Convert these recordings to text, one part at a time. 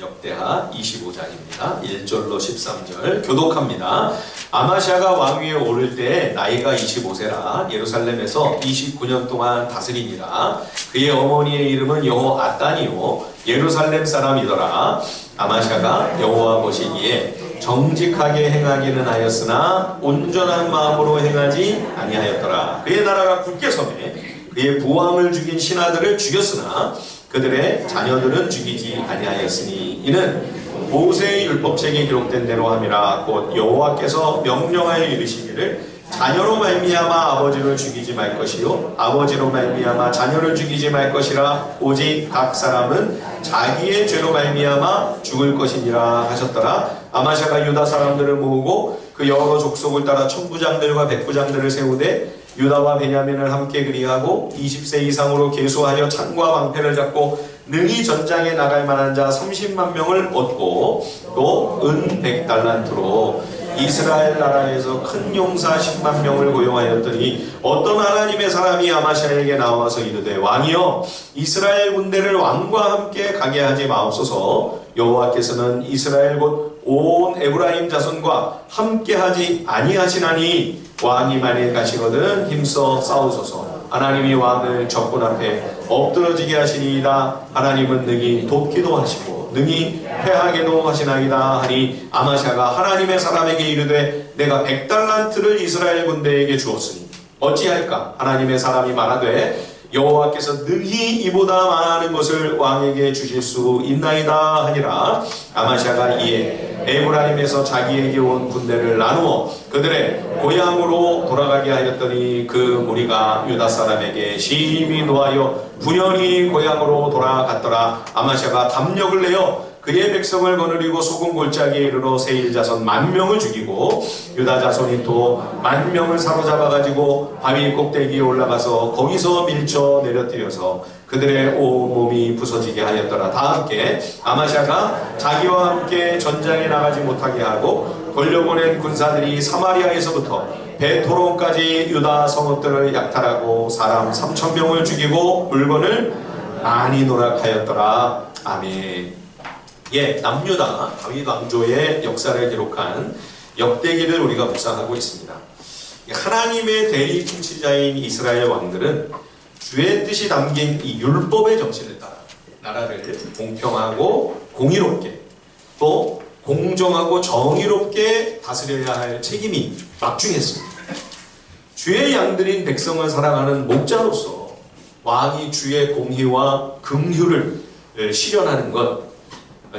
역대하 25장입니다. 1절로 13절 교독합니다. 아마시아가 왕 위에 오를 때 나이가 25세라 예루살렘에서 29년 동안 다스리니라. 그의 어머니의 이름은 여호아단이요 예루살렘 사람이더라. 아마시아가 여호와 보시기에 정직하게 행하기는 하였으나 온전한 마음으로 행하지 아니하였더라. 그의 나라가 굳게 서매 그의 부왕을 죽인 신하들을 죽였으나 그들의 자녀들은 죽이지 아니하였으니 이는 모세의 율법책에 기록된 대로 함이라. 곧 여호와께서 명령하여 이르시기를 자녀로 말미암아 아버지를 죽이지 말 것이요 아버지로 말미암아 자녀를 죽이지 말 것이라. 오직 각 사람은 자기의 죄로 말미암아 죽을 것이니라 하셨더라. 아마시아가 유다 사람들을 모으고 그 여러 족속을 따라 천부장들과 백부장들을 세우되 유다와 베냐민을 함께 그리하고 20세 이상으로 계수하여 창과 방패를 잡고 능히 전장에 나갈 만한 자 30만 명을 얻고 또 은 100달란트로 이스라엘 나라에서 큰 용사 10만 명을 고용하였더니 어떤 하나님의 사람이 아마시아에게 나와서 이르되 왕이여 이스라엘 군대를 왕과 함께 가게 하지 마옵소서. 여호와께서는 이스라엘 곧 온 에브라임 자손과 함께 하지 아니하시나니 왕이 만일 가시거든 힘써 싸우소서. 하나님이 왕을 적군 앞에 엎드러지게 하시니이다. 하나님은 능히 돕기도 하시고 능히 패하게도 하시나이다 하니 아마시아가 하나님의 사람에게 이르되 내가 100달란트를 이스라엘 군대에게 주었으니 어찌할까. 하나님의 사람이 말하되 여호와께서 능히 이보다 많은 것을 왕에게 주실 수 있나이다 하니라. 아마시아가 이에 에브라임에서 자기에게 온 군대를 나누어 그들의 고향으로 돌아가게 하였더니 그 무리가 유다 사람에게 심히 노하여 분연히 고향으로 돌아갔더라. 아마시아가 담력을 내어 그의 백성을 거느리고 소금 골짜기에 이르러 세일 자손 10,000명을 죽이고 유다 자손이 또 10,000명을 사로잡아 가지고 바위 꼭대기에 올라가서 거기서 밀쳐 내려뜨려서 그들의 온몸이 부서지게 하였더라. 다 함께 아마시아가 자기와 함께 전장에 나가지 못하게 하고 돌려보낸 군사들이 사마리아에서부터 베토론까지 유다 성읍들을 약탈하고 사람 3,000명을 죽이고 물건을 많이 노락하였더라. 아멘. 예, 남유다 다윗 왕조의 역사를 기록한 역대기를 우리가 묵상하고 있습니다. 하나님의 대리 통치자인 이스라엘 왕들은 주의 뜻이 담긴 이 율법의 정신을 따라 나라를 공평하고 공의롭게 또 공정하고 정의롭게 다스려야 할 책임이 막중했습니다. 주의 양들인 백성을 사랑하는 목자로서 왕이 주의 공의와 긍휼을 실현하는 것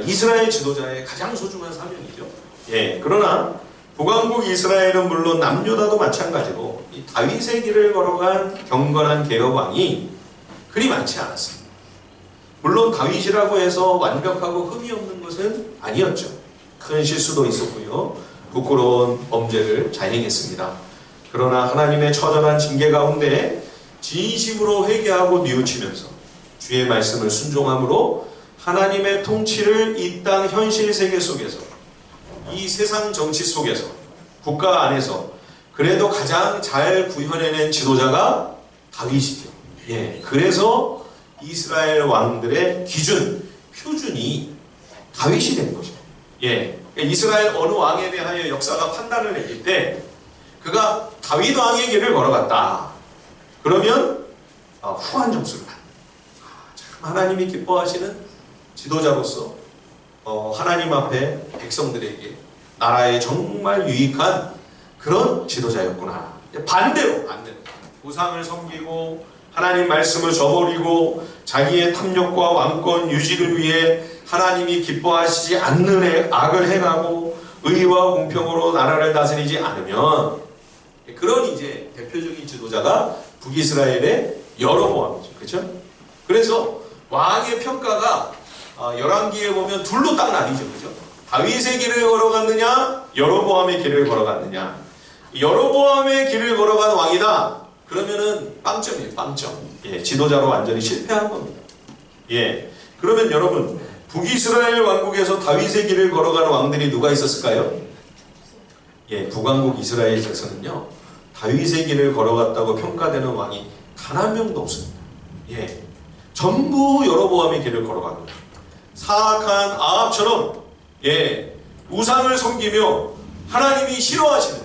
이스라엘 지도자의 가장 소중한 사명이죠. 예, 그러나 북왕국 이스라엘은 물론 남유다도 마찬가지로 이 다윗의 길을 걸어간 경건한 개혁왕이 그리 많지 않았습니다. 물론 다윗이라고 해서 완벽하고 흠이 없는 것은 아니었죠. 큰 실수도 있었고요. 부끄러운 범죄를 자행했습니다. 그러나 하나님의 처절한 징계 가운데 진심으로 회개하고 뉘우치면서 주의 말씀을 순종함으로 하나님의 통치를 이 땅 현실 세계 속에서 이 세상 정치 속에서 국가 안에서 그래도 가장 잘 구현해낸 지도자가 다윗이죠. 예, 그래서 이스라엘 왕들의 기준, 표준이 다윗이 된 거죠. 예, 이스라엘 어느 왕에 대하여 역사가 판단을 내릴 때 그가 다윗 왕의 길을 걸어갔다. 그러면 후한 점수를 받는. 참 하나님이 기뻐하시는 지도자로서 하나님 앞에 백성들에게 나라에 정말 유익한 그런 지도자였구나. 반대로 우상을 섬기고 하나님 말씀을 저버리고 자기의 탐욕과 왕권 유지를 위해 하나님이 기뻐하시지 않는 악을 행하고 의와 공평으로 나라를 다스리지 않으면 그런 이제 대표적인 지도자가 북이스라엘의 여로보암이죠. 그렇죠? 그래서 왕의 평가가 열왕기에 보면 둘로 딱 나뉘죠. 그죠? 다윗의 길을 걸어갔느냐 여로보암의 길을 걸어갔느냐. 여로보암의 길을 걸어간 왕이다 그러면은 빵점이에요. 빵점. 예, 지도자로 완전히 실패한 겁니다. 예, 그러면 여러분 북이스라엘 왕국에서 다윗의 길을 걸어간 왕들이 누가 있었을까요? 예, 북왕국 이스라엘에서는요 다윗의 길을 걸어갔다고 평가되는 왕이 단 한 명도 없습니다. 예, 전부 여로보암의 길을 걸어간 겁니다. 사악한 아합처럼 우상을 섬기며 하나님이 싫어하시는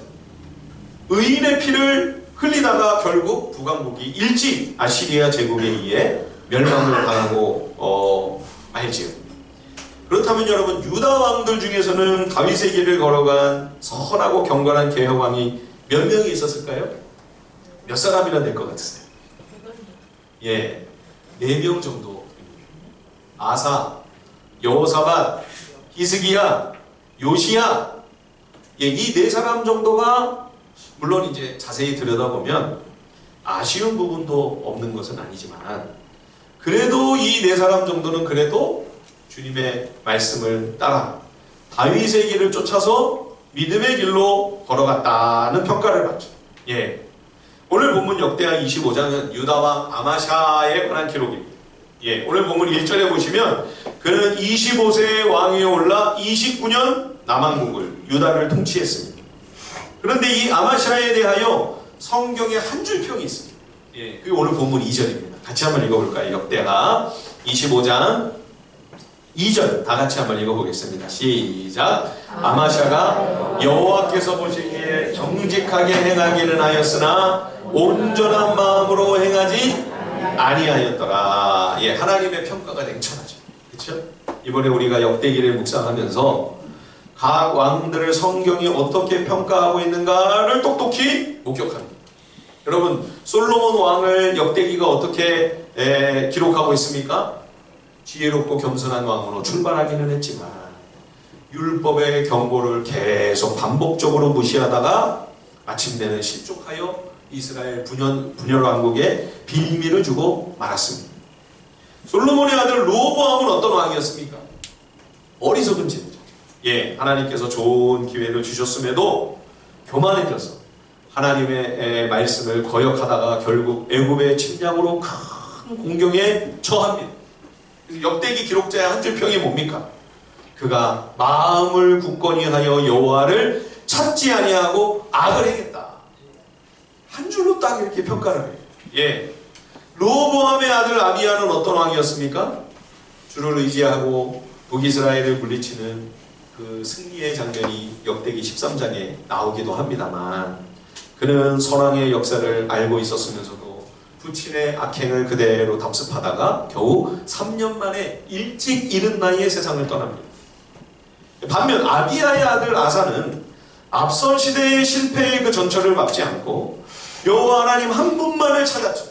의인의 피를 흘리다가 결국 북왕국이 일찍 아시리아 제국에 의해 멸망을 당하고 말지요. 그렇다면 여러분, 유다 왕들 중에서는 다윗의 길을 걸어간 선하고 경건한 개혁왕이 몇 명이 있었을까요? 몇 사람이나 될 것 같으세요? 4명 정도. 아사, 여호사밧, 히스기야, 요시야. 이 4사람 정도가 물론 이제 자세히 들여다보면 아쉬운 부분도 없는 것은 아니지만 그래도 이 4사람 정도는 그래도 주님의 말씀을 따라 다윗의 길을 쫓아서 믿음의 길로 걸어갔다는 평가를 받죠. 오늘 본문 역대하 25장은 유다왕 아마샤에 관한 기록입니다. 오늘 본문 1절에 보시면 그는 25세의 왕위에 올라 29년 남왕국을 유다를 통치했습니다. 그런데 이 아마샤에 대하여 성경에 한 줄 평이 있습니다. 그게 오늘 본문 2절입니다. 같이 한번 읽어볼까요? 역대하 25장 2절 다 같이 한번 읽어보겠습니다. 시작. 아마샤가 여호와께서 보시기에 정직하게 행하기는 하였으나 온전한 마음으로 행하지 아니하였더라. 하나님의 평가가 냉철하죠. 그렇죠? 이번에 우리가 역대기를 묵상하면서 각 왕들을 성경이 어떻게 평가하고 있는가를 똑똑히 목격합니다. 여러분, 솔로몬 왕을 역대기가 어떻게 기록하고 있습니까? 지혜롭고 겸손한 왕으로 출발하기는 했지만 율법의 경고를 계속 반복적으로 무시하다가 마침내는 실족하여 이스라엘 분열 왕국에 빌미를 주고 말았습니다. 솔로몬의 아들 르호보암은 어떤 왕이었습니까? 어리석은 지도자. 하나님께서 좋은 기회를 주셨음에도 교만해져서 하나님의 말씀을 거역하다가 결국 애굽의 침략으로 큰 공경에 처합니다. 역대기 기록자의 한 줄 평이 뭡니까? 그가 마음을 굳건히 하여 여호와를 찾지 아니하고 악을 행했다. 한 줄로 딱 이렇게 평가를 해요. 르호보암의 아들 아비야는 어떤 왕이었습니까? 주를 의지하고 북이스라엘을 물리치는 그 승리의 장면이 역대기 13장에 나오기도 합니다만 그는 선왕의 역사를 알고 있었으면서도 부친의 악행을 그대로 답습하다가 겨우 3년 만에 일찍 이른 나이에 세상을 떠납니다. 반면 아비야의 아들 아사는 앞선 시대의 실패의 그 전철을 밟지 않고 여호와 하나님 한 분만을 찾았죠.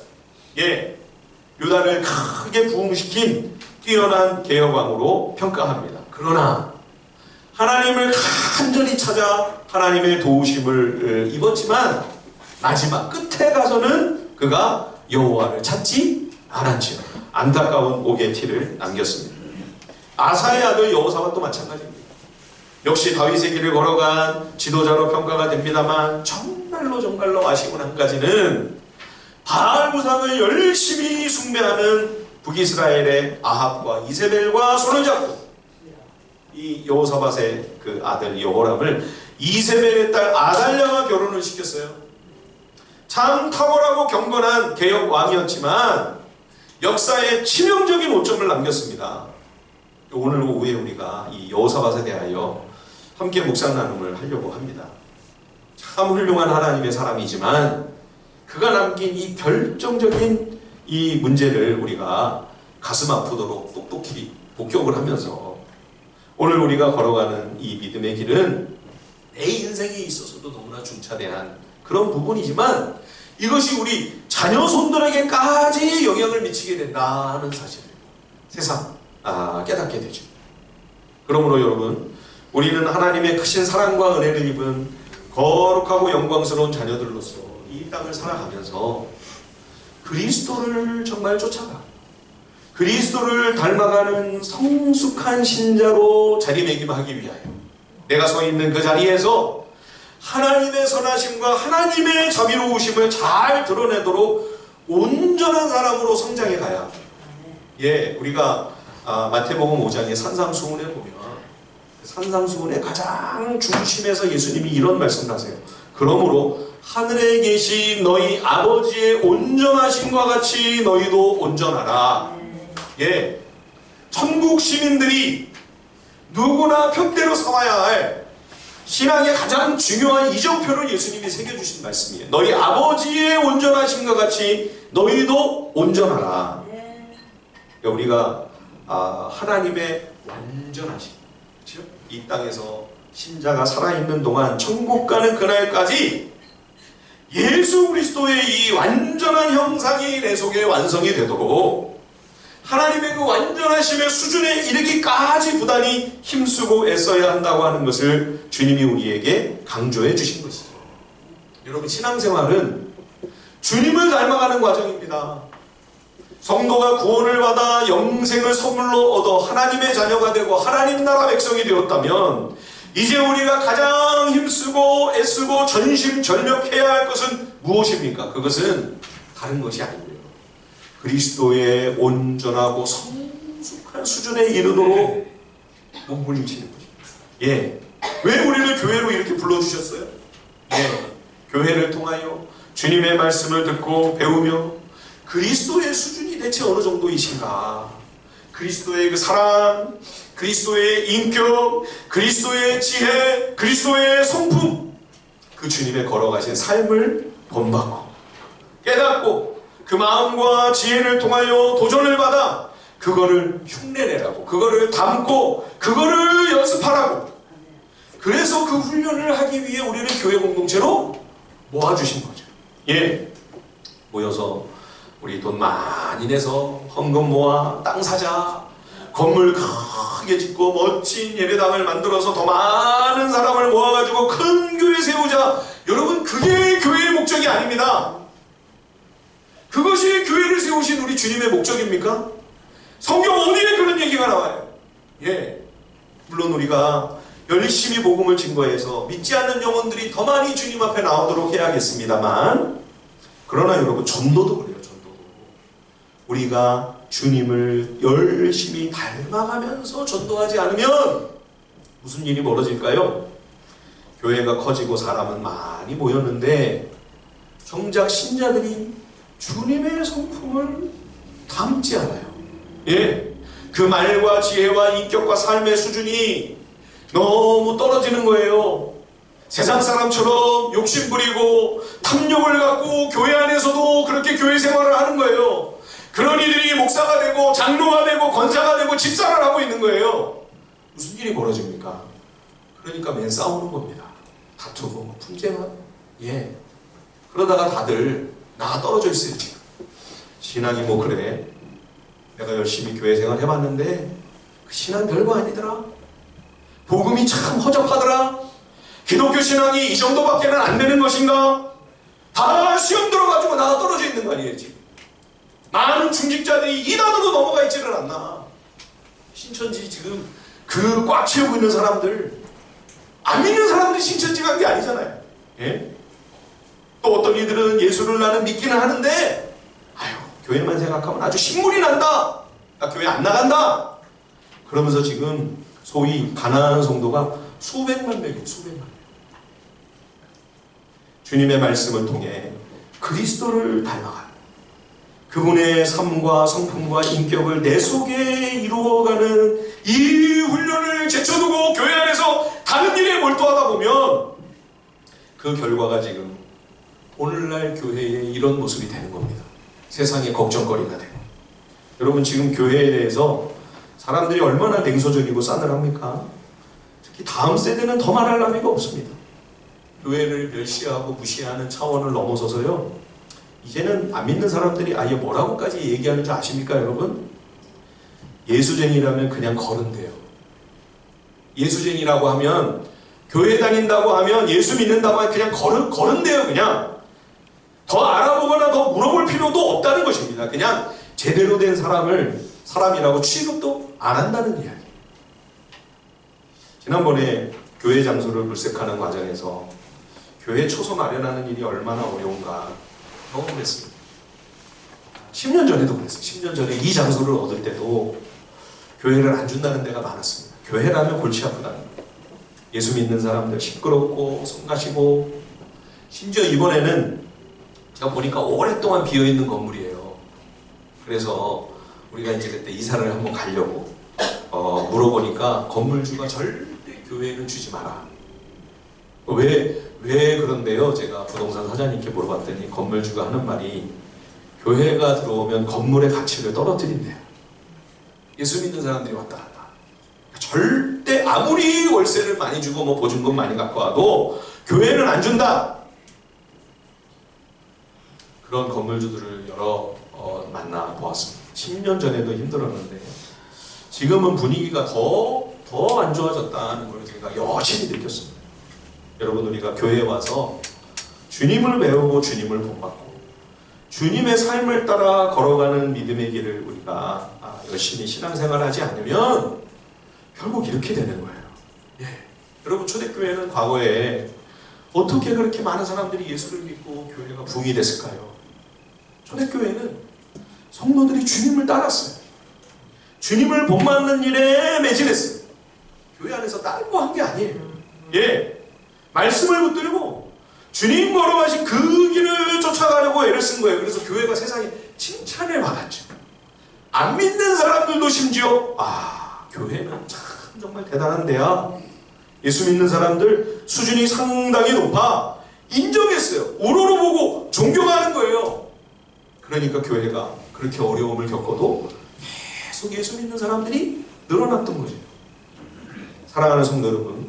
유다를 크게 부흥시킨 뛰어난 개혁왕으로 평가합니다. 그러나 하나님을 간절히 찾아 하나님의 도우심을 입었지만 마지막 끝에 가서는 그가 여호와를 찾지 않았지요. 안타까운 옥의 티를 남겼습니다. 아사의 아들 여호사밧도 마찬가지입니다. 역시 다윗의 길을 걸어간 지도자로 평가가 됩니다만 정말로 아쉬운 한 가지는 바알 우상을 열심히 숭배하는 북이스라엘의 아합과 이세벨과 손을 잡고 이 여호사밧의 그 아들 여호람을 이세벨의 딸 아달랴와 결혼을 시켰어요. 참 탁월하고 경건한 개혁 왕이었지만 역사에 치명적인 오점을 남겼습니다. 오늘 오후에 우리가 이 여호사밧에 대하여 함께 묵상 나눔을 하려고 합니다. 참 훌륭한 하나님의 사람이지만 그가 남긴 이 결정적인 이 문제를 우리가 가슴 아프도록 똑똑히 목격을 하면서 오늘 우리가 걸어가는 이 믿음의 길은 내 인생에 있어서도 너무나 중차대한 그런 부분이지만 이것이 우리 자녀 손들에게까지 영향을 미치게 된다는 사실을 새삼 깨닫게 되죠. 그러므로 여러분, 우리는 하나님의 크신 사랑과 은혜를 입은 거룩하고 영광스러운 자녀들로서 이 땅을 살아가면서 그리스도를 정말 쫓아가 그리스도를 닮아가는 성숙한 신자로 자리매김하기 위하여 내가 서 있는 그 자리에서 하나님의 선하심과 하나님의 자비로우심을 잘 드러내도록 온전한 사람으로 성장해 가야 우리가 마태복음 5장의 산상수훈에 보면 산상수훈의 가장 중심에서 예수님이 이런 말씀을 하세요. 그러므로 하늘에 계신 너희 아버지의 온전하심과 같이 너희도 온전하라. 천국 시민들이 누구나 편대로 삼아야 할 신앙의 가장 중요한 이정표를 예수님이 새겨주신 말씀이에요. 너희 아버지의 온전하심과 같이 너희도 온전하라. 그러니까 우리가 하나님의 완전하심, 그렇죠? 이 땅에서 신자가 살아있는 동안 천국 가는 그날까지 예수 그리스도의 이 완전한 형상이 내 속에 완성이 되도록 하나님의 그 완전하심의 수준에 이르기까지 부단히 힘쓰고 애써야 한다고 하는 것을 주님이 우리에게 강조해 주신 것이죠. 여러분, 신앙생활은 주님을 닮아가는 과정입니다. 성도가 구원을 받아 영생을 선물로 얻어 하나님의 자녀가 되고 하나님 나라 백성이 되었다면 이제 우리가 가장 힘쓰고 애쓰고 전심전력해야 할 것은 무엇입니까? 그것은 다른 것이 아니고요, 그리스도의 온전하고 성숙한 수준에 이르도록 몸부림치는 것입니다. 예, 왜 우리를 교회로 이렇게 불러주셨어요? 예, 교회를 통하여 주님의 말씀을 듣고 배우며 그리스도의 수준이 대체 어느 정도이신가, 그리스도의 그 사랑, 그리스도의 인격, 그리스도의 지혜, 그리스도의 성품, 그 주님의 걸어가신 삶을 본받고 깨닫고 그 마음과 지혜를 통하여 도전을 받아 그거를 흉내내라고, 그거를 담고 그거를 연습하라고, 그래서 그 훈련을 하기 위해 우리를 교회 공동체로 모아주신 거죠. 예, 모여서 우리 돈 많이 내서 헌금 모아 땅 사자, 건물 크게 짓고 멋진 예배당을 만들어서 더 많은 사람을 모아가지고 큰 교회 세우자. 여러분, 그게 교회의 목적이 아닙니다. 그것이 교회를 세우신 우리 주님의 목적입니까? 성경 어디에 그런 얘기가 나와요? 예, 물론 우리가 열심히 복음을 증거해서 믿지 않는 영혼들이 더 많이 주님 앞에 나오도록 해야겠습니다만, 그러나 여러분, 전도도 그래요. 전도도 우리가 주님을 열심히 닮아가면서 전도하지 않으면 무슨 일이 벌어질까요? 교회가 커지고 사람은 많이 모였는데 정작 신자들이 주님의 성품을 담지 않아요. 예, 그 말과 지혜와 인격과 삶의 수준이 너무 떨어지는 거예요. 세상 사람처럼 욕심부리고 탐욕을 갖고 교회 안에서도 그렇게 교회 생활을 하는 거예요. 그런 이들이 목사가 되고 장로가 되고 권사가 되고 집사를 하고 있는 거예요. 무슨 일이 벌어집니까? 그러니까 맨 싸우는 겁니다. 다투고 분쟁하고. 예, 그러다가 다들 나가 떨어져 있어요. 지금 신앙이 뭐 그래, 내가 열심히 교회 생활 해봤는데 그 신앙 별거 아니더라, 복음이 참 허접하더라, 기독교 신앙이 이 정도밖에는 안 되는 것인가, 다 시험 들어가지고 나가 떨어져 있는 거 아니에요. 지금 많은 중직자들이 이단으로 넘어가 있지를 않나. 신천지 지금 그 꽉 채우고 있는 사람들, 안 믿는 사람들이 신천지 간 게 아니잖아요. 예? 또 어떤 이들은 예수를 나는 믿기는 하는데 아유, 교회만 생각하면 아주 신물이 난다, 나 교회 안 나간다, 그러면서 지금 소위 가난한 성도가 수백만 명이에요. 수백만 명. 주님의 말씀을 통해 그리스도를 닮아가는, 그분의 삶과 성품과 인격을 내 속에 이루어가는 이 훈련을 제쳐두고 교회 안에서 다른 일에 몰두하다 보면 그 결과가 지금 오늘날 교회의 이런 모습이 되는 겁니다. 세상의 걱정거리가 되고. 여러분, 지금 교회에 대해서 사람들이 얼마나 냉소적이고 싸늘합니까? 특히 다음 세대는 더 말할 나위가 없습니다. 교회를 멸시하고 무시하는 차원을 넘어서서요, 이제는 안 믿는 사람들이 아예 뭐라고까지 얘기하는 줄 아십니까, 여러분? 예수쟁이라면 그냥 거른대요. 예수쟁이라고 하면, 교회 다닌다고 하면, 예수 믿는다고 하면 그냥 거른대요. 그냥 더 알아보거나 더 물어볼 필요도 없다는 것입니다. 그냥 제대로 된 사람이라고 취급도 안 한다는 이야기. 지난번에 교회 장소를 물색하는 과정에서 교회 초소 마련하는 일이 얼마나 어려운가 경험했습니다. 10년 전에도 그랬어요. 10년 전에 이 장소를 얻을 때도 교회를 안 준다는 데가 많았습니다. 교회라면 골치 아프다는 거예요. 예수 믿는 사람들 시끄럽고 성가시고, 심지어 이번에는 제가 보니까 오랫동안 비어있는 건물이에요. 그래서 우리가 이제 그때 이사를 한번 가려고 물어보니까 건물주가 절대 교회는 주지 마라. 왜 그런데요? 제가 부동산 사장님께 물어봤더니 건물주가 하는 말이 교회가 들어오면 건물의 가치를 떨어뜨린대요. 예수 믿는 사람들이 왔다 갔다. 절대 아무리 월세를 많이 주고 뭐 보증금 많이 갖고 와도 교회는 안 준다. 그런 건물주들을 여러 만나 보았습니다. 10년 전에도 힘들었는데 지금은 분위기가 더 안 좋아졌다는 걸 제가 여실히 느꼈습니다. 여러분, 우리가 교회에 와서 주님을 배우고 주님을 본받고 주님의 삶을 따라 걸어가는 믿음의 길을 우리가 열심히 신앙생활하지 않으면 결국 이렇게 되는 거예요. 여러분, 초대교회는 과거에 어떻게 그렇게 많은 사람들이 예수를 믿고 교회가 부흥이 됐을까요? 초대교회는 성도들이 주님을 따랐어요. 주님을 본받는 일에 매진했어요. 교회 안에서 다른 거 한 게 아니에요. 말씀을 붙들고 주님 걸어가신 그 길을 쫓아가려고 애를 쓴 거예요. 그래서 교회가 세상에 칭찬을 받았죠. 안 믿는 사람들도 심지어 교회는 참 정말 대단한데요. 예수 믿는 사람들 수준이 상당히 높아 인정했어요. 우러러보고 존경하는 거예요. 그러니까 교회가 그렇게 어려움을 겪어도 계속 예수 믿는 사람들이 늘어났던 거죠. 사랑하는 성도 여러분,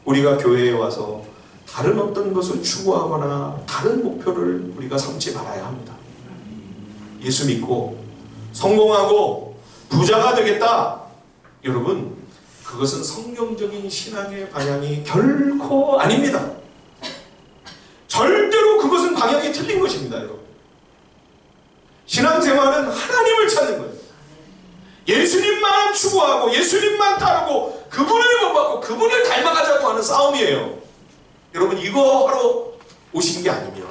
우리가 교회에 와서 다른 어떤 것을 추구하거나 다른 목표를 우리가 삼지 말아야 합니다. 예수 믿고 성공하고 부자가 되겠다. 여러분, 그것은 성경적인 신앙의 방향이 결코 아닙니다. 절대로 그것은 방향이 틀린 것입니다. 여러분, 신앙생활은 하나님을 찾는 거예요. 예수님만 추구하고 예수님만 따르고 그분을 본받고 그분을 닮아가자고 하는 싸움이에요. 여러분, 이거 하러 오신 게 아니면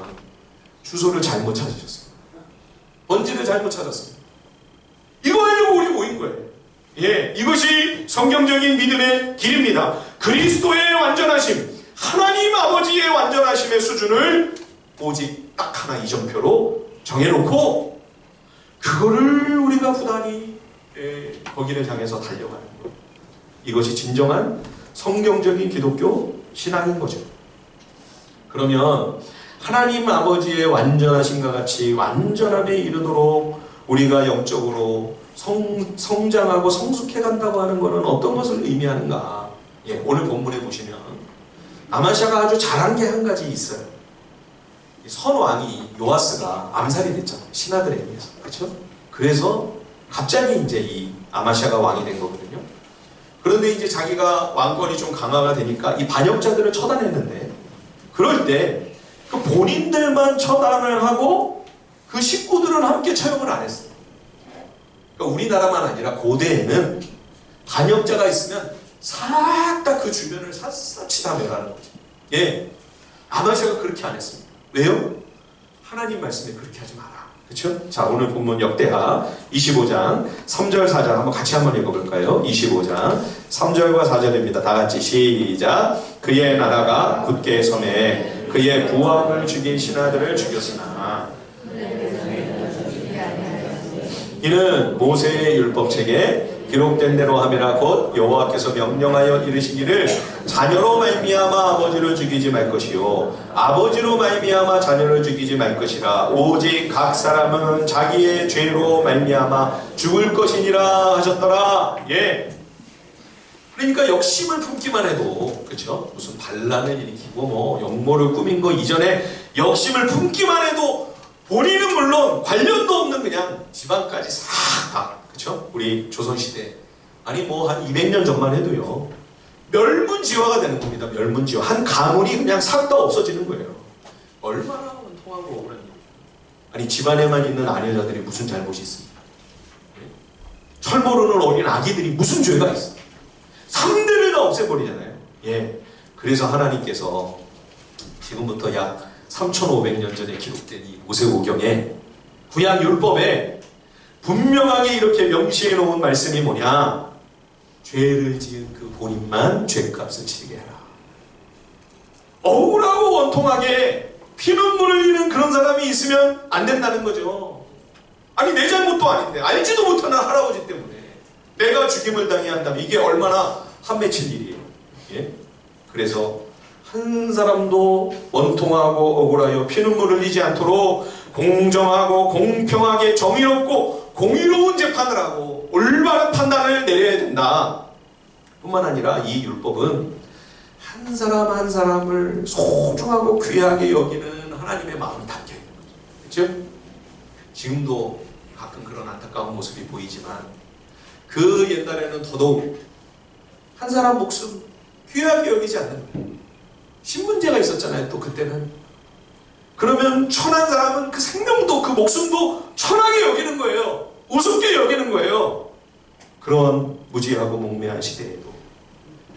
주소를 잘못 찾으셨습니다. 번지를 잘못 찾았습니다. 이거 하려고 우리 모인 거예요. 이것이 성경적인 믿음의 길입니다. 그리스도의 완전하심, 하나님 아버지의 완전하심의 수준을 오직 딱 하나 이정표로 정해놓고 그거를 우리가 부단히 거기를 향해서 달려가는 것. 이것이 진정한 성경적인 기독교 신앙인 거죠. 그러면 하나님 아버지의 완전하심과 같이 완전함에 이르도록 우리가 영적으로 성장하고 성숙해 간다고 하는 것은 어떤 것을 의미하는가? 오늘 본문에 보시면 아마시아가 아주 잘한 게 한 가지 있어요. 선왕이 요아스가 암살이 됐잖아요. 신하들에 의해서. 그렇죠? 그래서 갑자기 이제 이 아마시아가 왕이 된 거거든요. 그런데 이제 자기가 왕권이 좀 강화가 되니까 이 반역자들을 처단했는데, 그럴 때 그 본인들만 처단을 하고 그 식구들은 함께 처형을 안 했어요. 그러니까 우리나라만 아니라 고대에는 반역자가 있으면 싹 다 그 주변을 샅샅이 다 멸하는 거죠. 아마시아가 그렇게 안 했습니다. 왜요? 하나님 말씀에 그렇게 하지 마라. 그렇죠? 자, 오늘 본문 역대하 25장 3절 4절 한번 같이 한번 읽어볼까요? 25장 3절과 4절입니다. 다 같이 시작. 그의 나라가 굳게 섬에 그의 부왕을 죽인 신하들을 죽였으나 이는 모세의 율법책에 기록된 대로 함이라. 곧 여호와께서 명령하여 이르시기를 자녀로 말미암아 아버지를 죽이지 말 것이요 아버지로 말미암아 자녀를 죽이지 말 것이라. 오직 각 사람은 자기의 죄로 말미암아 죽을 것이니라 하셨더라. 그러니까 욕심을 품기만 해도, 그렇죠? 무슨 반란을 일으키고 뭐 역모를 꾸민 거 이전에 욕심을 품기만 해도 본인은 물론 관련도 없는 그냥 집안까지 싹 다, 그렇죠? 우리 조선시대, 아니 뭐 한 200년 전만 해도요, 멸문지화가 되는 겁니다. 멸문지화. 한 가문이 그냥 싹 다 없어지는 거예요. 얼마나 원통하고 억울한 일이에요. 아니 집안에만 있는 아내자들이 무슨 잘못이 있습니까? 철 모르는 어린 아기들이 무슨 죄가 있어요? 3대를 다 없애버리잖아요. 그래서 하나님께서 지금부터 약 3,500년 전에 기록된 이 모세오경에 구약 율법에 분명하게 이렇게 명시해 놓은 말씀이 뭐냐? 죄를 지은 그 본인만 죄값을 치르게 해라. 억울하고 원통하게 피눈물을 흘리는 그런 사람이 있으면 안 된다는 거죠. 아니 내 잘못도 아닌데 알지도 못하는 할아버지 때문에 내가 죽임을 당해야 한다면 이게 얼마나 한 맺힌 일이에요. 예? 그래서 한 사람도 원통하고 억울하여 피눈물 흘리지 않도록 공정하고 공평하게 정의롭고 공의로운 재판을 하고 올바른 판단을 내려야 된다. 뿐만 아니라 이 율법은 한 사람 한 사람을 소중하고 귀하게 여기는 하나님의 마음이 담겨 있는 거죠. 그렇죠? 지금도 가끔 그런 안타까운 모습이 보이지만 그 옛날에는 더더욱 한 사람 목숨 귀하게 여기지 않는 거예요. 신문제가 있었잖아요. 또 그때는. 그러면 천한 사람은 그 생명도 그 목숨도 천하게 여기는 거예요. 우습게 여기는 거예요. 그런 무지하고 목매한 시대에도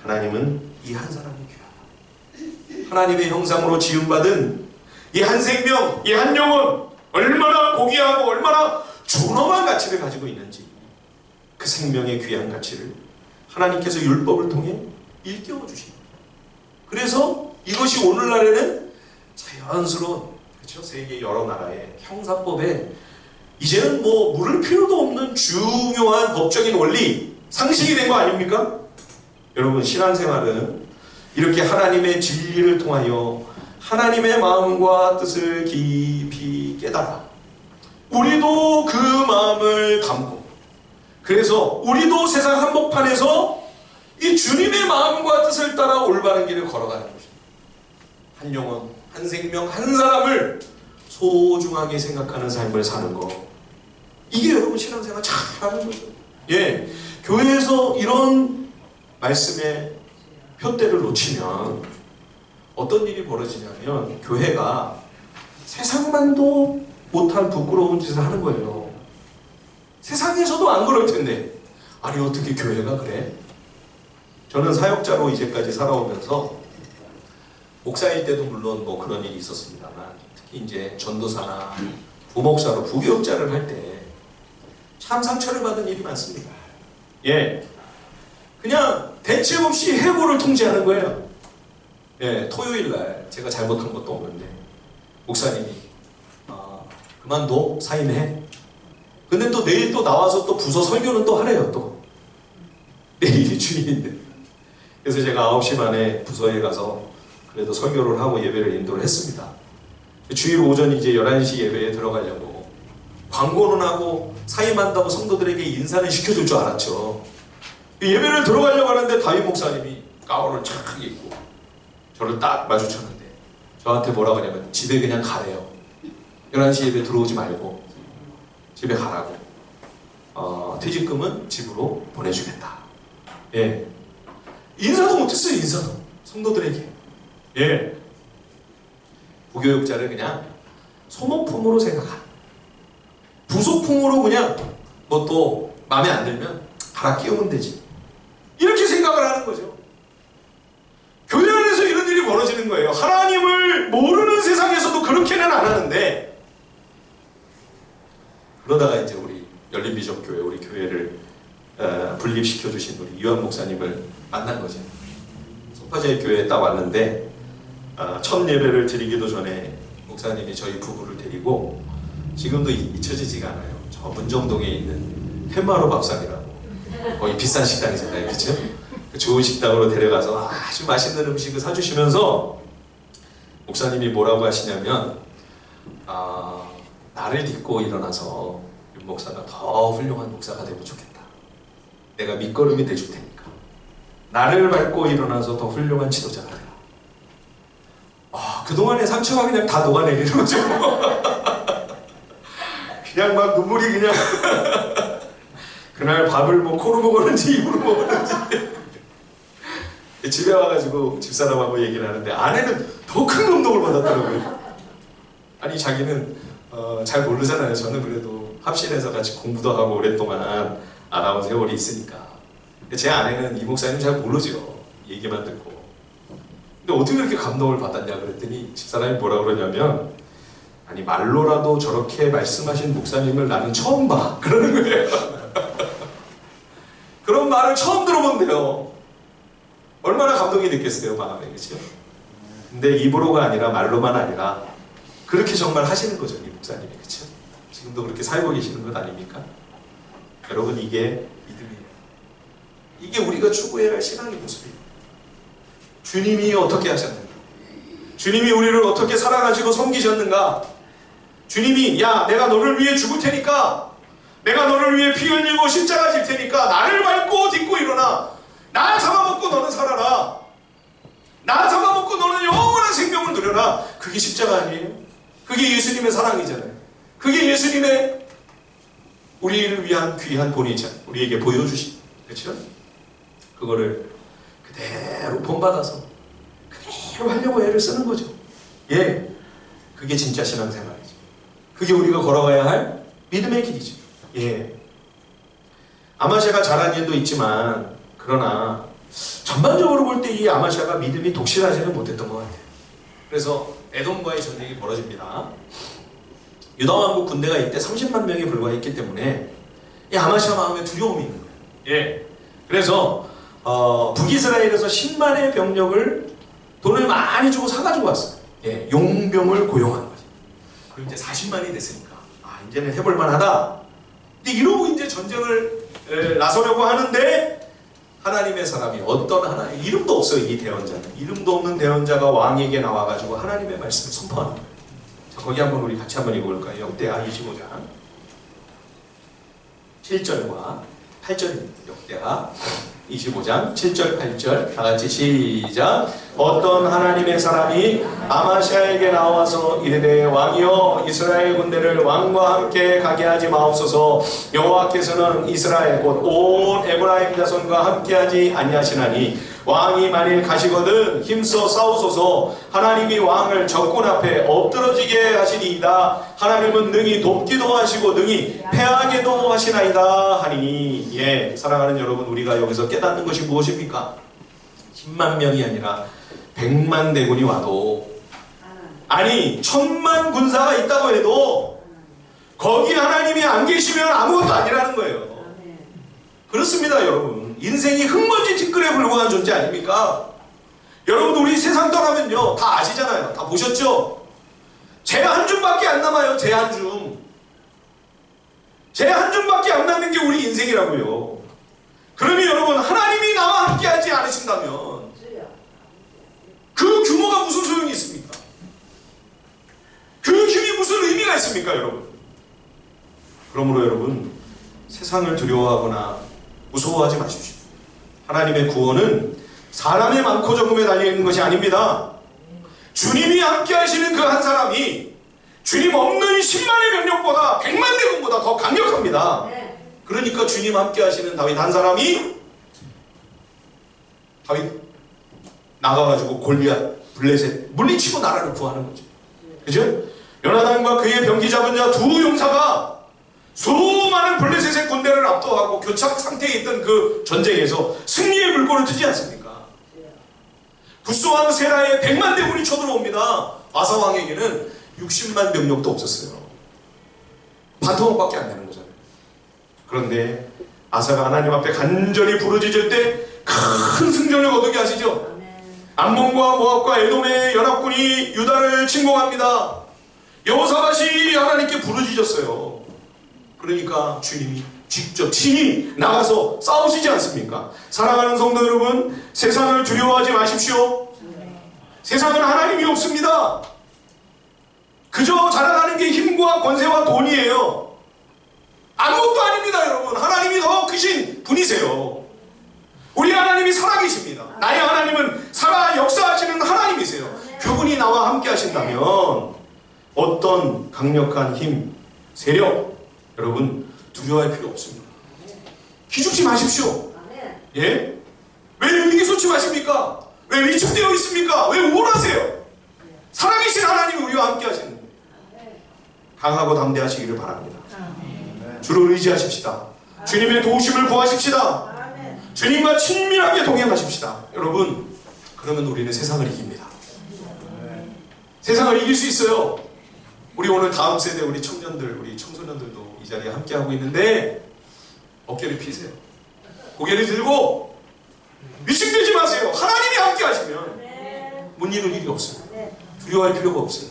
하나님은 이 한 사람이 귀하다. 하나님의 형상으로 지음받은 이 한 생명, 이 한 영혼 얼마나 고귀하고 얼마나 존엄한 가치를 가지고 있는지 그 생명의 귀한 가치를 하나님께서 율법을 통해 일깨워 주십니다. 그래서 이것이 오늘날에는 자연스러운, 그렇죠? 세계 여러 나라의 형사법에 이제는 뭐 물을 필요도 없는 중요한 법적인 원리, 상식이 된 거 아닙니까? 여러분, 신앙생활은 이렇게 하나님의 진리를 통하여 하나님의 마음과 뜻을 깊이 깨달아 우리도 그 마음을 담고, 그래서 우리도 세상 한복판에서 이 주님의 마음과 뜻을 따라 올바른 길을 걸어가는 것입니다. 한 영혼, 한 생명, 한 사람을 소중하게 생각하는 삶을 사는 것, 이게 여러분 신앙생활 잘하는 거죠. 예, 교회에서 이런 말씀의 표대를 놓치면 어떤 일이 벌어지냐면 교회가 세상만도 못한 부끄러운 짓을 하는 거예요. 세상에서도 안 그럴 텐데 아니 어떻게 교회가 그래? 저는 사역자로 이제까지 살아오면서 목사일 때도 물론 뭐 그런 일이 있었습니다만 특히 이제 전도사나 부목사로 부교육자를 할 때 참 상처를 받은 일이 많습니다. 예, 그냥 대책 없이 해고를 통지하는 거예요. 예, 토요일날 제가 잘못한 것도 없는데 목사님이 그만둬, 사임해. 근데 또 내일 또 나와서 또 부서 설교는 또 하래요. 또 내일이 주일인데. 그래서 제가 9시 반에 부서에 가서 그래도 설교를 하고 예배를 인도를 했습니다. 주일 오전 이제 11시 예배에 들어가려고 광고는 하고 사임한다고 성도들에게 인사는 시켜줄 줄 알았죠. 예배를 들어가려고 하는데 담임 목사님이 가운을 착 입고 저를 딱 마주쳤는데 저한테 뭐라고 하냐면 집에 그냥 가래요. 11시 예배 들어오지 말고 집에 가라고. 퇴직금은 집으로 보내주겠다. 예, 인사도 못했어요. 인사도 성도들에게. 예, 부교육자를 그냥 소모품으로 생각하는, 부속품으로 그냥 뭐 또 마음에 안 들면 갈아 끼우면 되지, 이렇게 생각을 하는 거죠. 교회 안에서 이런 일이 벌어지는 거예요. 하나님을 모르는 세상에서도 그렇게는 안 하는데, 그러다가 이제 우리 열린비전교회, 우리 교회를 분립시켜 주신 우리 유한 목사님을 만난 거죠. 송파제 교회에 딱 왔는데 첫 예배를 드리기도 전에 목사님이 저희 부부를 데리고, 지금도 잊혀지지가 않아요, 저 문정동에 있는 팻마루 밥상이라고 거의 비싼 식당이잖아요, 그렇죠? 좋은 식당으로 데려가서 아주 맛있는 음식을 사주시면서 목사님이 뭐라고 하시냐면 나를 딛고 일어나서 윤 목사가 더 훌륭한 목사가 되면 좋겠다. 내가 밑거름이 돼줄 테니까 나를 밟고 일어나서 더 훌륭한 지도자가 되라. 그동안의 상처가 그냥 다 녹아내리는 거죠. 그냥 막 눈물이 그냥 그날 밥을 뭐 코로 먹었는지 입으로 먹었는지 집에 와가지고 집사람하고 얘기를 하는데 아내는 더 큰 감동을 받았더라고요. 아니 자기는 잘 모르잖아요. 저는 그래도 합신해서 같이 공부도 하고 오랫동안 알아온 세월이 있으니까. 제 아내는 이 목사님 잘 모르죠. 얘기만 듣고. 근데 어떻게 그렇게 감동을 받았냐 그랬더니 집사람이 뭐라 그러냐면, 아니 말로라도 저렇게 말씀하신 목사님을 나는 처음 봐, 그러는 거예요. 그런 말을 처음 들어본대요. 얼마나 감동이 됐겠어요, 마음에. 그렇죠? 근데 입으로가 아니라 말로만 아니라 그렇게 정말 하시는 거죠, 이 목사님이. 그렇죠? 지금도 그렇게 살고 계시는 것 아닙니까? 여러분, 이게 믿음이에요. 이게 우리가 추구해야 할 신앙의 모습이에요. 주님이 어떻게 하셨는가? 주님이 우리를 어떻게 사랑하시고 섬기셨는가? 주님이 야 내가 너를 위해 죽을 테니까, 내가 너를 위해 피 흘리고 십자가 질 테니까 나를 밟고 딛고 일어나. 나 잡아먹고 너는 살아라. 나 잡아먹고 너는 영원한 생명을 누려라. 그게 십자가 아니에요? 그게 예수님의 사랑이잖아요. 그게 예수님의 우리를 위한 귀한 본이잖아요. 우리에게 보여주신, 그렇죠? 그거를 그대로 본받아서 그대로 하려고 애를 쓰는 거죠. 예, 그게 진짜 신앙생활이죠. 그게 우리가 걸어가야 할 믿음의 길이죠. 예, 아마시아가 잘한 일도 있지만, 그러나 전반적으로 볼 때 이 아마시아가 믿음이 독실하지는 못했던 것 같아요. 그래서 에돔과의 전쟁이 벌어집니다. 유다 왕국 군대가 이때 30만 명에 불과했기 때문에 이 아마시아 마음에 두려움이 있는 거예요. 예, 그래서 북이스라엘에서 10만의 병력을 돈을 많이 주고 사가지고 왔어요. 예, 용병을 고용한 거죠. 그리고 이제 40만이 됐으니까 이제는 해볼만 하다. 근데 이러고 이제 전쟁을 나서려고 하는데, 하나님의 사람이, 어떤 하나님, 이름도 없어요. 이 대언자는 이름도 없는 대언자가 왕에게 나와가지고 하나님의 말씀을 선포하는 거예요. 자, 거기 한번 우리 같이 한번 읽어볼까요? 역대하 25장 7절과 8절입니다. 역대하 25장 7절 8절 다같이 시작. 어떤 하나님의 사람이 아마시아에게 나와서 이르되 왕이여 이스라엘 군대를 왕과 함께 가게 하지 마옵소서. 여호와께서는 이스라엘 곧 온 에브라임 자손과 함께하지 아니하시나니 왕이 만일 가시거든 힘써 싸우소서. 하나님이 왕을 적군 앞에 엎드러지게 하시리이다. 하나님은 능히 돕기도 하시고 능히 패하게도 하시나이다 하니. 예, 사랑하는 여러분, 우리가 여기서 깨닫는 것이 무엇입니까? 10만 명이 아니라 100만 대군이 와도, 아니 1000만 군사가 있다고 해도 거기 하나님이 안 계시면 아무것도 아니라는 거예요. 그렇습니다 여러분. 인생이 흙먼지 티끌에 불과한 존재 아닙니까? 여러분, 우리 세상 떠나면요 다 아시잖아요. 다 보셨죠? 제 한 줌밖에 안 남아요. 제 한 줌. 제 한 줌밖에 안 남는 게 우리 인생이라고요. 그러면 여러분, 하나님이 나와 함께 하지 않으신다면 그 규모가 무슨 소용이 있습니까? 그 힘이 무슨 의미가 있습니까 여러분? 그러므로 여러분, 세상을 두려워하거나 무서워하지 마십시오. 하나님의 구원은 사람의 많고 적음에 달려있는 것이 아닙니다. 주님이 함께 하시는 그 한 사람이 주님 없는 10만의 병력보다 100만 대군보다 더 강력합니다. 그러니까 주님 함께 하시는 다윗 한 사람이, 다윗 나가가지고 골리앗 블레셋 물리치고 나라를 구하는 거죠. 그죠? 요나단과 그의 병기 잡은 자 두 용사가 수많은 블레셋의 군대를 압도하고 교착 상태에 있던 그 전쟁에서 승리의 물꼬를 트지 않습니까? 붓수왕 세라의 100만 대군이 쳐들어옵니다. 아사왕에게는 60만 병력도 없었어요. 반토막밖에 안 되는 거잖아요. 그런데 아사가 하나님 앞에 간절히 부르짖을 때 큰 승전을 거두게 하시죠. 암몬과 모압과 에돔의 연합군이 유다를 침공합니다. 여호사밧이 하나님께 부르짖었어요. 그러니까 주님이 직접 친히 나가서 싸우시지 않습니까? 사랑하는 성도 여러분, 세상을 두려워하지 마십시오. 세상은 하나님이 없습니다. 그저 자라나는 게 힘과 권세와 돈이에요. 아무것도 아닙니다 여러분. 하나님이 더 크신 분이세요. 우리 하나님이 살아계십니다. 나의 하나님은 살아 역사하시는 하나님이세요. 그분이 나와 함께 하신다면 어떤 강력한 힘, 세력, 여러분 두려워할 필요 없습니다. 기죽지 마십시오. 예? 왜 위기소침하십니까? 왜 위축되어 있습니까? 왜 우울하세요? 살아계신 하나님이 우리와 함께 하시는 거예요. 강하고 담대하시기를 바랍니다. 주를 의지하십시다. 주님의 도우심을 구하십시다. 주님과 친밀하게 동행하십시다. 여러분, 그러면 우리는 세상을 이깁니다. 세상을 이길 수 있어요. 우리 오늘 다음 세대 우리 청년들, 우리 청소년들도 이 자리에 함께하고 있는데 어깨를 피세요. 고개를 들고 위축되지 마세요. 하나님이 함께 하시면 못 이룰 일이 없어요. 두려워할 필요가 없어요.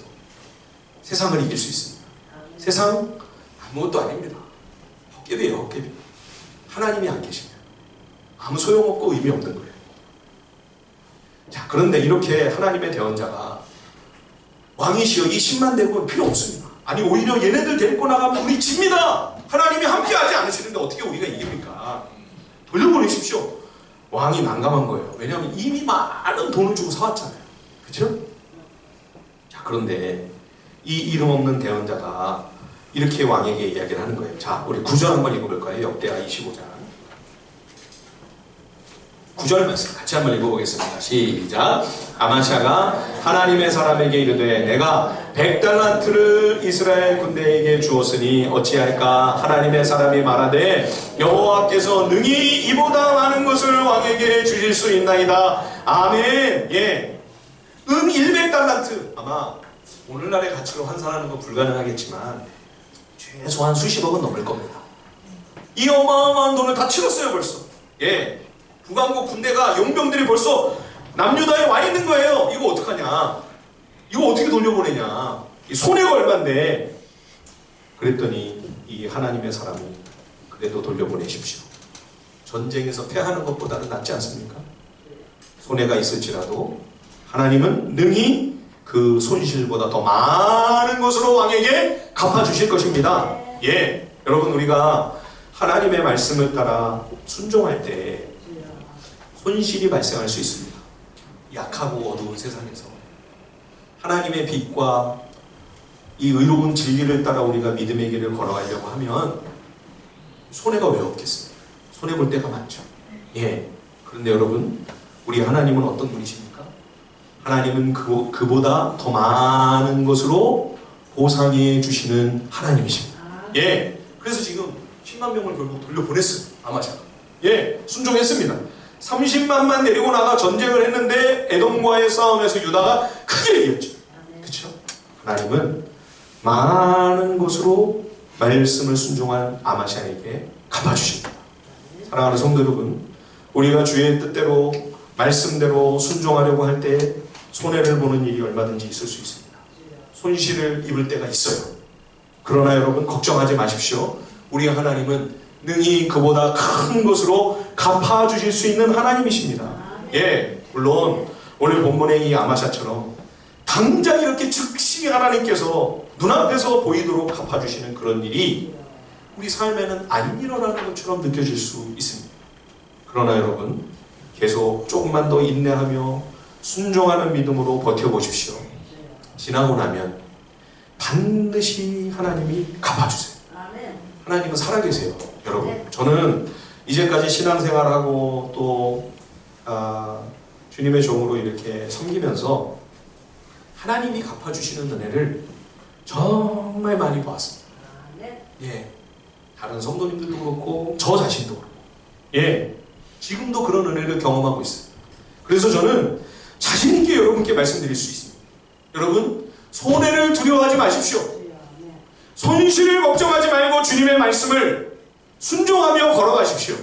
세상을 이길 수 있습니다. 세상 아무것도 아닙니다. 헛개비예요, 헛개비. 하나님이 안 계시면 아무 소용없고 의미 없는 거예요. 자, 그런데 이렇게 하나님의 대언자가 왕이시여 이 10만 대군 필요 없습니다. 아니 오히려 얘네들 데리고 나가면 우리 집니다. 하나님이 함께하지 않으시는데 어떻게 우리가 이깁니까? 돌려보내십시오. 왕이 난감한 거예요. 왜냐하면 이미 많은 돈을 주고 사왔잖아요. 그렇죠? 자, 그런데 이 이름 없는 대언자가 이렇게 왕에게 이야기를 하는 거예요. 자, 우리 9절 한번 읽어볼까요? 역대하 25장 9절 말씀 같이 한번 읽어보겠습니다. 시작. 아마샤가 하나님의 사람에게 이르되 내가 100달란트를 이스라엘 군대에게 주었으니 어찌할까? 하나님의 사람이 말하되 여호와께서 능히 이보다 많은 것을 왕에게 주실 수 있나이다. 아멘. 예. 100달란트. 아마 오늘날의 가치로 환산하는 건 불가능하겠지만 최소한 수십억은 넘을 겁니다. 이 어마어마한 돈을 다 치렀어요 벌써. 예. 북왕국 군대가 용병들이 벌써 남유다에 와 있는 거예요. 이거 어떡하냐? 이거 어떻게 돌려보내냐? 손해가 얼만데? 그랬더니 이 하나님의 사람이 그래도 돌려보내십시오. 전쟁에서 패하는 것보다는 낫지 않습니까? 손해가 있을지라도 하나님은 능히 그 손실보다 더 많은 것으로 왕에게 갚아주실 것입니다. 예, 여러분 우리가 하나님의 말씀을 따라 순종할 때 손실이 발생할 수 있습니다. 약하고 어두운 세상에서 하나님의 빛과 이 의로운 진리를 따라 우리가 믿음의 길을 걸어가려고 하면 손해가 왜 없겠습니까? 손해볼 때가 많죠. 예. 그런데 여러분, 우리 하나님은 어떤 분이십니까? 하나님은 그보다 더 많은 것으로 보상해 주시는 하나님이십니다. 예. 그래서 지금 10만 명을 결국 돌려보냈어요. 아마샤가. 예. 순종했습니다. 30만만 내리고 나가 전쟁을 했는데 에돔과의 싸움에서 유다가 크게 이겼죠. 그렇죠? 하나님은 많은 것으로 말씀을 순종한 아마샤에게 갚아주십니다. 사랑하는 성도 여러분, 우리가 주의 뜻대로 말씀대로 순종하려고 할 때 손해를 보는 일이 얼마든지 있을 수 있습니다. 손실을 입을 때가 있어요. 그러나 여러분 걱정하지 마십시오. 우리 하나님은 능히 그보다 큰 것으로 갚아주실 수 있는 하나님이십니다. 예, 물론 오늘 본문의 이 아마샤처럼 당장 이렇게 즉시 하나님께서 눈앞에서 보이도록 갚아주시는 그런 일이 우리 삶에는 안 일어나는 것처럼 느껴질 수 있습니다. 그러나 여러분 계속 조금만 더 인내하며 순종하는 믿음으로 버텨보십시오. 지나고 나면 반드시 하나님이 갚아주세요. 하나님은 살아계세요. 여러분, 저는 이제까지 신앙생활하고 또 주님의 종으로 이렇게 섬기면서 하나님이 갚아주시는 은혜를 정말 많이 보았습니다. 예, 다른 성도님들도 그렇고 저 자신도 그렇고 예, 지금도 그런 은혜를 경험하고 있어요. 그래서 저는 자신 있게 여러분께 말씀드릴 수 있습니다. 여러분, 손해를 두려워하지 마십시오. 손실을 걱정하지 말고 주님의 말씀을 순종하며 걸어가십시오.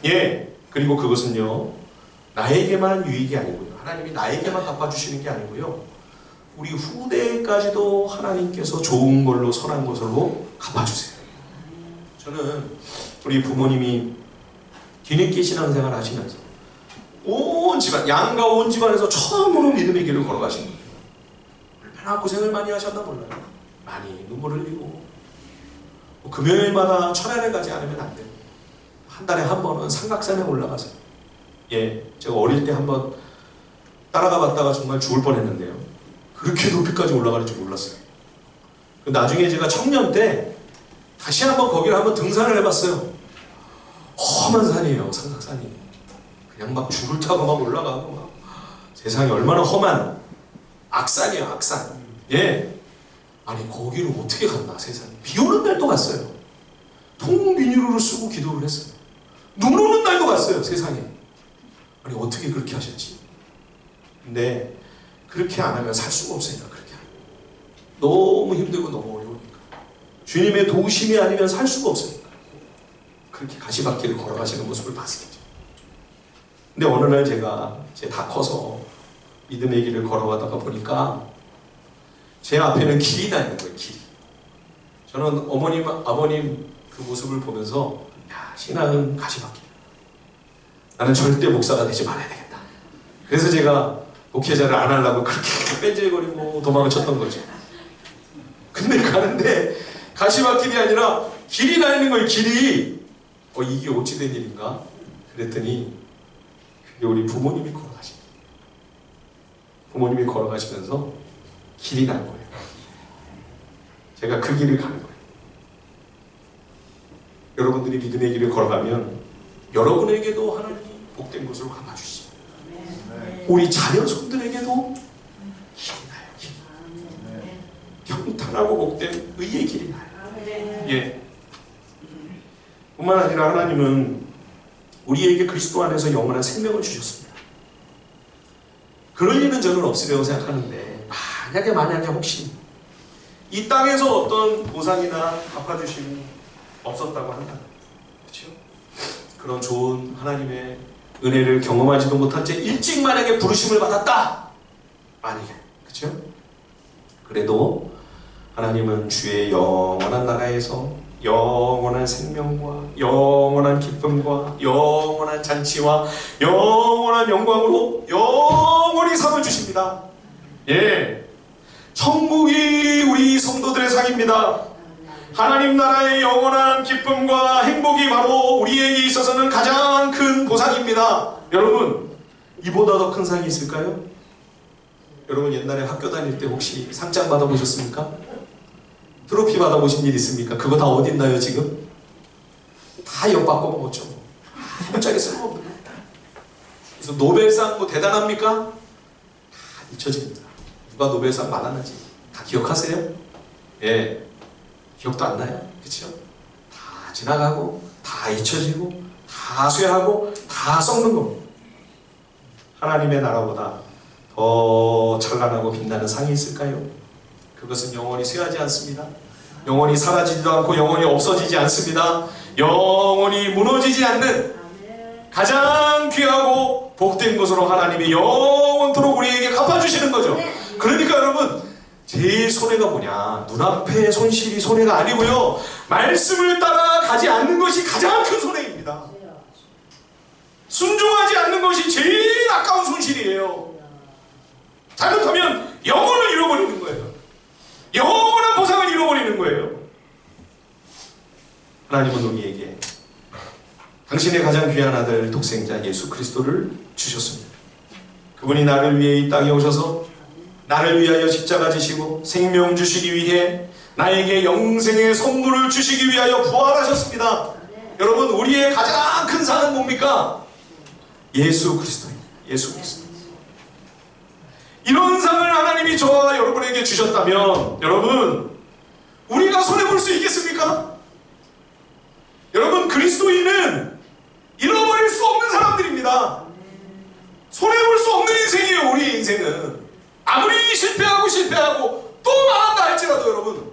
예, 그리고 그것은요 나에게만 유익이 아니고요, 하나님이 나에게만 갚아주시는 게 아니고요, 우리 후대까지도 하나님께서 좋은 걸로 선한 것으로 갚아주세요. 저는 우리 부모님이 뒤늦게 신앙생활 하시면서 온 집안, 양가 온 집안에서 처음으로 믿음의 길을 걸어가신 거예요. 얼마나 고생을 많이 하셨나 몰라요. 많이 눈물을 흘리고 금요일마다 철야를 가지 않으면 안 돼요. 한 달에 한 번은 삼각산에 올라가서, 예, 제가 어릴 때 한번 따라가 봤다가 정말 죽을 뻔했는데요. 그렇게 높이까지 올라갈 줄 몰랐어요. 나중에 제가 청년 때 다시 한번 거기를 한번 등산을 해봤어요. 험한 산이에요, 삼각산이. 그냥 막 줄을 타고 막 올라가고 막 세상에 얼마나 험한 악산이에요, 악산. 예. 아니 거기를 어떻게 갔나 세상에. 비 오는 날도 갔어요. 통비닐을 쓰고 기도를 했어요. 눈 오는 날도 갔어요, 세상에. 아니 어떻게 그렇게 하셨지? 근데 그렇게 안 하면 살 수가 없으니까 그렇게 하는 거예요. 너무 힘들고 너무 어려우니까. 주님의 도우심이 아니면 살 수가 없으니까 그렇게 가시밭길을 걸어가시는 모습을 봤습니다. 근데 어느 날 제가 이제 다 커서 믿음의 길을 걸어가다가 보니까 제 앞에는 길이 나 있는 거예요, 길이. 저는 어머님, 아버님 그 모습을 보면서 야, 신앙은 가시밭길. 나는 절대 목사가 되지 말아야 되겠다. 그래서 제가 목회자를 안 하려고 그렇게 뺀질거리고 도망을 쳤던 거죠. 근데 가는데 가시밭길이 아니라 길이 나 있는 거예요. 길이. 이게 어찌 된 일인가? 그랬더니 그게 우리 부모님이 걸어가십니다. 부모님이 걸어가시면서 길이 난 거예요. 제가 그 길을 가는 거예요. 여러분들이 믿음의 길을 걸어가면 여러분에게도 하나님이 복된 곳으로 감아주십니다. 우리 자녀 손들에게도 길이 나요. 길이. 평탄하고 복된 의의 길이 나요. 예. 뿐만 아니라 하나님은 우리에게 그리스도 안에서 영원한 생명을 주셨습니다. 그럴 일은 저는 없으리라고 생각하는데 만약에 혹시 이 땅에서 어떤 보상이나 갚아주심이 없었다고 한다면, 그렇죠? 그런 좋은 하나님의 은혜를 경험하지도 못한 채 일찍 만약에 부르심을 받았다! 만약에, 그렇죠? 그래도 하나님은 주의 영원한 나라에서 영원한 생명과 영원한 기쁨과 영원한 잔치와 영원한 영광으로 영원히 상을 주십니다. 예, 천국이 우리 성도들의 상입니다. 하나님 나라의 영원한 기쁨과 행복이 바로 우리에게 있어서는 가장 큰 보상입니다. 여러분, 이보다 더 큰 상이 있을까요? 여러분 옛날에 학교 다닐 때 혹시 상장 받아보셨습니까? 트로피 받아보신 일 있습니까? 그거 다 어딨나요 지금? 다 엿바꿔 먹었죠. 아무짝에 쓸모없는 거예요. 그래서 노벨상 뭐 대단합니까? 다 잊혀집니다. 누가 노벨상 받았는지 다 기억하세요? 예, 기억도 안 나요? 그렇죠? 다 지나가고 다 잊혀지고 다 쇠하고 다 썩는 겁니다. 하나님의 나라보다 더 찬란하고 빛나는 상이 있을까요? 그것은 영원히 쇠하지 않습니다. 영원히 사라지지도 않고 영원히 없어지지 않습니다. 영원히 무너지지 않는 가장 귀하고 복된 것으로 하나님이 영원토록 우리에게 갚아주시는 거죠. 그러니까 여러분, 제일 손해가 뭐냐? 눈앞의 손실이 손해가 아니고요, 말씀을 따라가지 않는 것이 가장 큰 손해입니다. 순종하지 않는 것이 제일 아까운 손실이에요. 잘못하면 영혼을 잃어버리는 거예요. 영원한 보상을 잃어버리는 거예요. 하나님은 우리에게 당신의 가장 귀한 아들 독생자 예수 그리스도를 주셨습니다. 그분이 나를 위해 이 땅에 오셔서 나를 위하여 십자가 지시고 생명 주시기 위해 나에게 영생의 선물을 주시기 위하여 부활하셨습니다. 여러분, 우리의 가장 큰 상은 뭡니까? 예수 그리스도입니다. 예수 그리스도. 이런 상을 하나님이 저와 여러분에게 주셨다면 여러분, 우리가 손해볼 수 있겠습니까? 여러분, 그리스도인은 잃어버릴 수 없는 사람들입니다. 손해볼 수 없는 인생이에요. 우리의 인생은 아무리 실패하고 또 망한다 할지라도 여러분,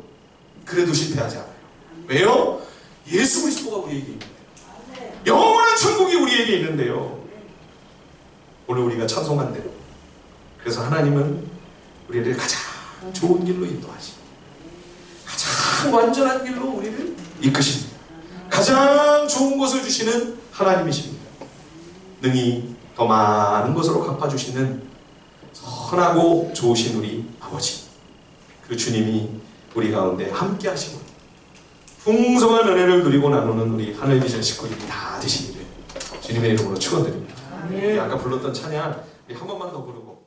그래도 실패하지 않아요. 왜요? 예수 그리스도가 우리에게 있는데요. 영원한 천국이 우리에게 있는데요. 오늘 우리가 찬송한 대로, 그래서 하나님은 우리를 가장 좋은 길로 인도하시고 가장 완전한 길로 우리를 이끄십니다. 가장 좋은 것을 주시는 하나님이십니다. 능히 더 많은 것으로 갚아주시는 선하고 좋으신 우리 아버지, 그 주님이 우리 가운데 함께 하시고 풍성한 은혜를 누리고 나누는 우리 하늘비전 식구들이 다 되시기를 주님의 이름으로 축원드립니다. 아까 불렀던 찬양 한 번만 더 부르고